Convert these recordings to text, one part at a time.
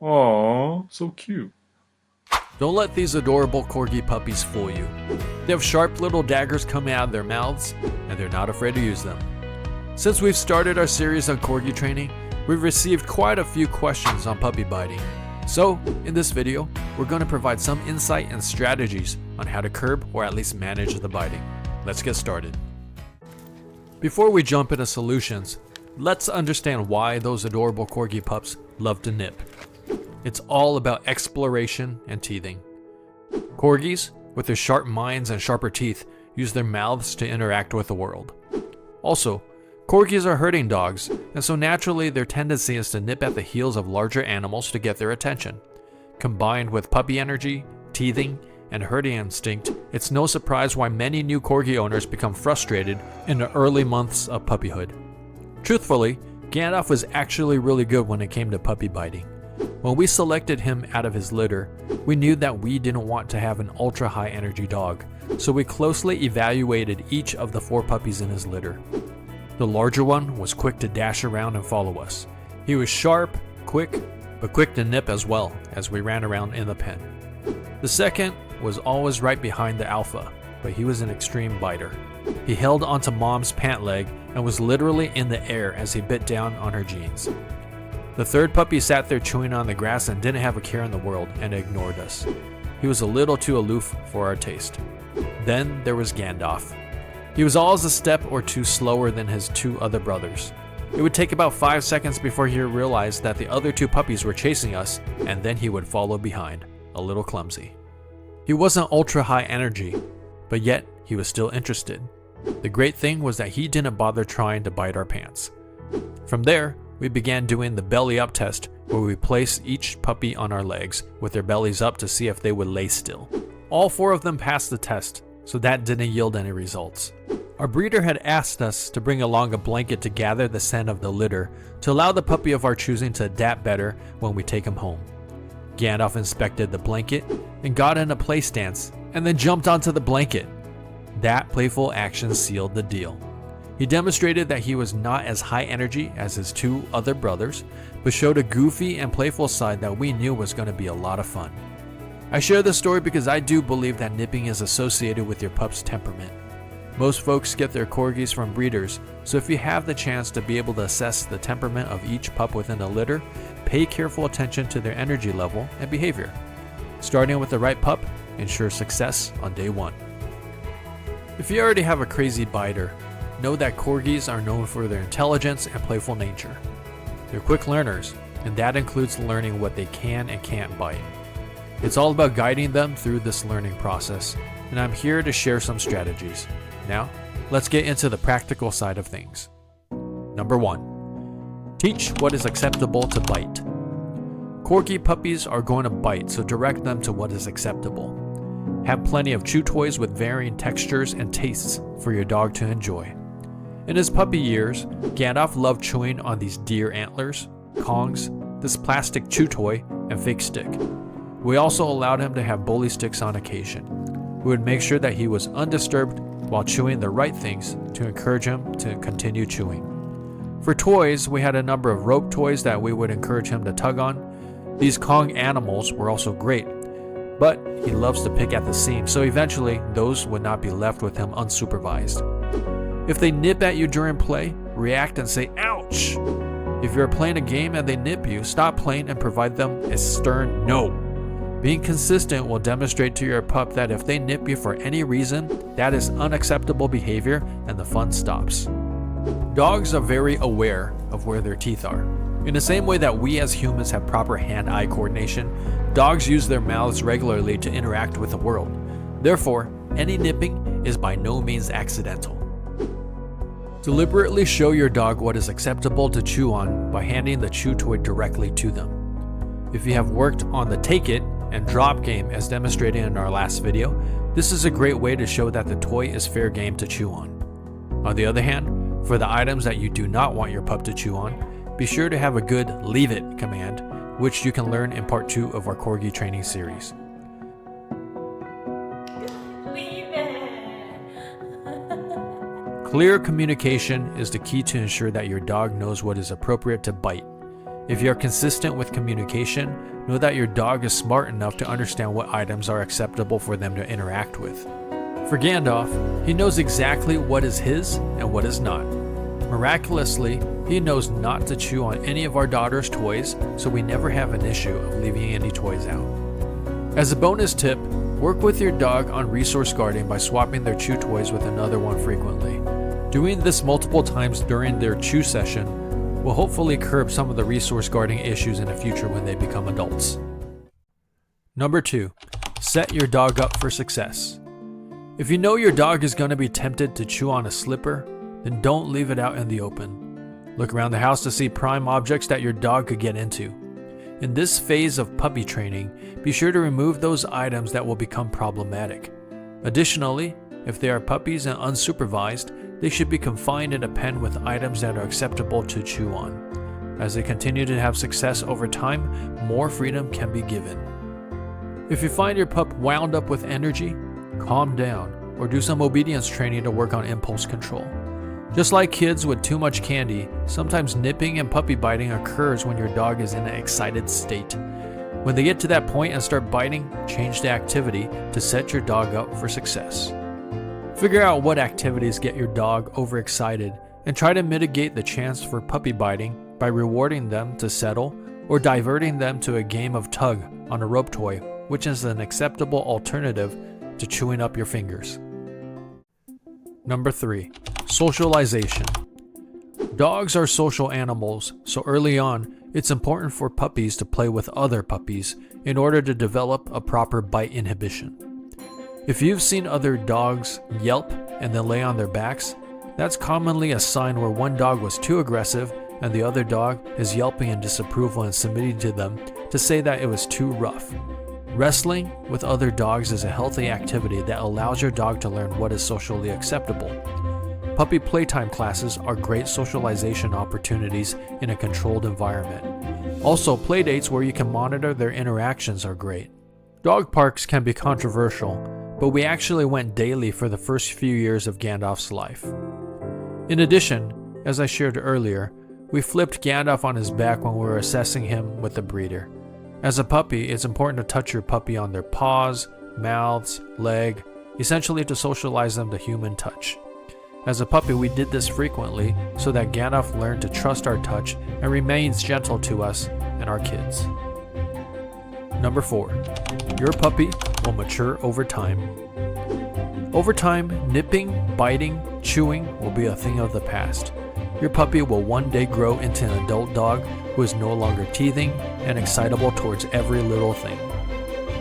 Aww, so cute. Don't let these adorable Corgi puppies fool you. They have sharp little daggers coming out of their mouths, and they're not afraid to use them. Since we've started our series on Corgi training, we've received quite a few questions on puppy biting. So, in this video, we're going to provide some insight and strategies on how to curb or at least manage the biting. Let's get started. Before we jump into solutions, let's understand why those adorable Corgi pups love to nip. It's all about exploration and teething. Corgis, with their sharp minds and sharper teeth, use their mouths to interact with the world. Also, Corgis are herding dogs, and so naturally their tendency is to nip at the heels of larger animals to get their attention. Combined with puppy energy, teething, and herding instinct, it's no surprise why many new Corgi owners become frustrated in the early months of puppyhood. Truthfully, Gandalf was actually really good when it came to puppy biting. When we selected him out of his litter, we knew that we didn't want to have an ultra high energy dog, so we closely evaluated each of the 4 puppies in his litter. The larger one was quick to dash around and follow us. He was sharp, quick, but quick to nip as well as we ran around in the pen. The second was always right behind the alpha, but he was an extreme biter. He held onto mom's pant leg and was literally in the air as he bit down on her jeans. The third puppy sat there chewing on the grass and didn't have a care in the world and ignored us. He was a little too aloof for our taste. Then there was Gandalf. He was always a step or two slower than his 2 other brothers. It would take about 5 seconds before he realized that the other 2 puppies were chasing us, and then he would follow behind, a little clumsy. He wasn't ultra high energy, but yet he was still interested. The great thing was that he didn't bother trying to bite our pants. From there, we began doing the belly up test, where we placed each puppy on our legs with their bellies up to see if they would lay still. All 4 of them passed the test, so that didn't yield any results. Our breeder had asked us to bring along a blanket to gather the scent of the litter to allow the puppy of our choosing to adapt better when we take him home. Gandalf inspected the blanket and got in a play stance and then jumped onto the blanket. That playful action sealed the deal. He demonstrated that he was not as high energy as his 2 other brothers, but showed a goofy and playful side that we knew was going to be a lot of fun. I share this story because I do believe that nipping is associated with your pup's temperament. Most folks get their Corgis from breeders, so if you have the chance to be able to assess the temperament of each pup within a litter, pay careful attention to their energy level and behavior. Starting with the right pup ensures success on day 1. If you already have a crazy biter, know that Corgis are known for their intelligence and playful nature. They're quick learners, and that includes learning what they can and can't bite. It's all about guiding them through this learning process, and I'm here to share some strategies. Now, let's get into the practical side of things. Number 1. Teach what is acceptable to bite. Corgi puppies are going to bite, so direct them to what is acceptable. Have plenty of chew toys with varying textures and tastes for your dog to enjoy. In his puppy years, Gandalf loved chewing on these deer antlers, kongs, this plastic chew toy, and fake stick. We also allowed him to have bully sticks on occasion. We would make sure that he was undisturbed while chewing the right things to encourage him to continue chewing. For toys, we had a number of rope toys that we would encourage him to tug on. These Kong animals were also great, but he loves to pick at the seam, so eventually those would not be left with him unsupervised. If they nip at you during play, react and say, "Ouch!" If you're playing a game and they nip you, stop playing and provide them a stern no. Being consistent will demonstrate to your pup that if they nip you for any reason, that is unacceptable behavior and the fun stops. Dogs are very aware of where their teeth are. In the same way that we as humans have proper hand-eye coordination, dogs use their mouths regularly to interact with the world. Therefore, any nipping is by no means accidental. Deliberately show your dog what is acceptable to chew on by handing the chew toy directly to them. If you have worked on the take it and drop game as demonstrated in our last video, this is a great way to show that the toy is fair game to chew on. On the other hand, for the items that you do not want your pup to chew on, be sure to have a good leave it command, which you can learn in part 2 of our Corgi training series. Leave it. Clear communication is the key to ensure that your dog knows what is appropriate to bite. If you are consistent with communication, know that your dog is smart enough to understand what items are acceptable for them to interact with. For Gandalf, he knows exactly what is his and what is not. Miraculously, he knows not to chew on any of our daughter's toys, so we never have an issue of leaving any toys out. As a bonus tip, work with your dog on resource guarding by swapping their chew toys with another one frequently. Doing this multiple times during their chew session will hopefully curb some of the resource guarding issues in the future when they become adults. Number 2, set your dog up for success. If you know your dog is going to be tempted to chew on a slipper, then don't leave it out in the open. Look around the house to see prime objects that your dog could get into. In this phase of puppy training, be sure to remove those items that will become problematic. Additionally, if they are puppies and unsupervised, they should be confined in a pen with items that are acceptable to chew on. As they continue to have success over time, more freedom can be given. If you find your pup wound up with energy, calm down or do some obedience training to work on impulse control. Just like kids with too much candy, sometimes nipping and puppy biting occurs when your dog is in an excited state. When they get to that point and start biting, change the activity to set your dog up for success. Figure out what activities get your dog overexcited and try to mitigate the chance for puppy biting by rewarding them to settle or diverting them to a game of tug on a rope toy, which is an acceptable alternative to chewing up your fingers. Number 3, socialization. Dogs are social animals, so early on, it's important for puppies to play with other puppies in order to develop a proper bite inhibition. If you've seen other dogs yelp and then lay on their backs, that's commonly a sign where one dog was too aggressive and the other dog is yelping in disapproval and submitting to them to say that it was too rough. Wrestling with other dogs is a healthy activity that allows your dog to learn what is socially acceptable. Puppy playtime classes are great socialization opportunities in a controlled environment. Also, play dates where you can monitor their interactions are great. Dog parks can be controversial, but we actually went daily for the first few years of Gandalf's life. In addition, as I shared earlier, we flipped Gandalf on his back when we were assessing him with the breeder. As a puppy, it's important to touch your puppy on their paws, mouths, leg, essentially to socialize them to human touch. As a puppy, we did this frequently so that Gandalf learned to trust our touch and remains gentle to us and our kids. Number 4, your puppy will mature over time. Over time, nipping, biting, chewing will be a thing of the past. Your puppy will one day grow into an adult dog who is no longer teething and excitable towards every little thing.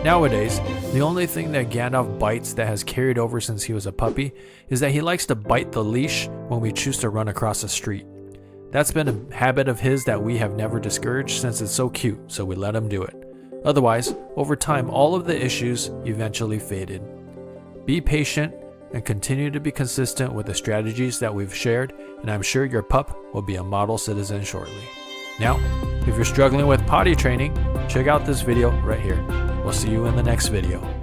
Nowadays, the only thing that Gandalf bites that has carried over since he was a puppy is that he likes to bite the leash when we choose to run across the street. That's been a habit of his that we have never discouraged since it's so cute, so we let him do it. Otherwise, over time, all of the issues eventually faded. Be patient and continue to be consistent with the strategies that we've shared, and I'm sure your pup will be a model citizen shortly. Now, if you're struggling with potty training, check out this video right here. We'll see you in the next video.